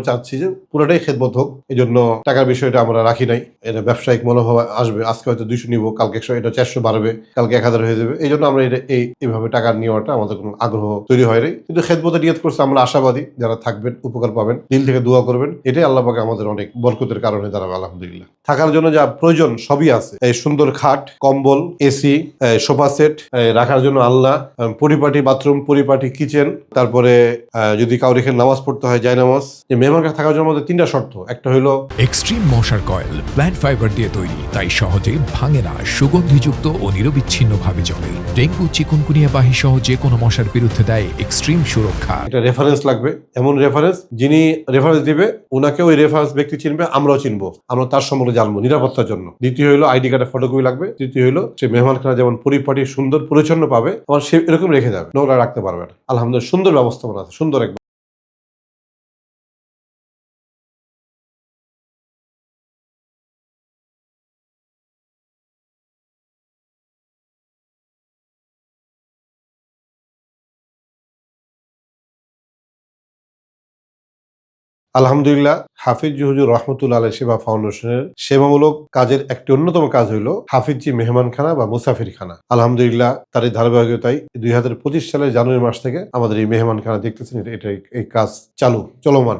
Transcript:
চাচ্ছি যে পুরোটাই খেদমত হোক, এই জন্য টাকার বিষয়টা আমরা রাখি নাই। এটা ব্যবসায়িক মনোভাব আসবে, আজকে হয়তো 200 নিব, কালকে 100, এটা 400 বাড়বে, কালকে 1000 হয়ে যাবে। এই জন্য আমরা এটা এইভাবে টাকা নেওয়াটা আমাদের কোনো আগ্রহ তৈরি হয় নাই। কিন্তু খেদমতে নিয়ত করছে, আমরা আশাবাদী যারা থাকবেন উপকার পাবেন, দিল থেকে দোয়া করবেন, এটাই আল্লাহ পাকে আমাদের অনেক বরকতের কারণে দাঁড়াবে আলহামদুলিল্লাহ। থাকার জন্য যা প্রয়োজন সবই আছে, এই সুন্দর খাট, কম্বল, এসি, সোফা সেট, রাখার জন্য আল্লাহ, পরিপাটি বাথরুম, পরিপাটি কিচেন, তারপরে যদি কাউর এখানে নামাজ পড়তে হয় যায় নামাজ। যে মেহমানকে থাকার জন্য আমাদের 3টা শর্ত। একটা হলো এক্সট্রিম মশার কয়েল প্ল্যান্ট ফাইবার দিয়ে তৈরি, তাই সহজে ভাঙে না, সুগন্ধিযুক্ত ও নিরবিচ্ছিন্নভাবে চলে। ডেঙ্গু, চিকুনগুনিয়া বাহি সহ যে কোনো মশার বিরুদ্ধে দেয় এক্সট্রিম সুরক্ষা। একটা রেফারেন্স লাগবে, এমন রেফারেন্স যিনি রেফারেন্স দিবে ওনাকে ওই রেফারেন্স ব্যক্তি চিনবে, আমরাও চিনবো, আমরা তার সম্পর্কে জানবো নিরাপত্তার জন্য। দ্বিতীয় হলো আইডি কার্ডের ফটোকপি লাগবে। তৃতীয় হলো সে মেহমানখানা যেমন পরিপাটি সুন্দর পরিচ্ছন্ন পাবে, আমার সে এরকম রেখে যাবে, নোংরা রাখতে পারবে না। আলহামদুলিল্লাহ সুন্দর ব্যবস্থাপনা আছে, সুন্দর একদম। আলহামদুলিল্লাহ হাফিজ হুজুর রহমতুল্লাহ আলাইহি সেবা ফাউন্ডেশনের সেবামূলক কাজের একটি অন্যতম কাজ হইল হাফিজি মেহমানখানা বা মুসাফিরখানা। আলহামদুলিল্লাহ তার এই ধারাবাহিকতায় 2025 সালের জানুয়ারি মাস থেকে আমাদের এই মেহমানখানা দেখতেছেন, এটা এই কাজ চলমান।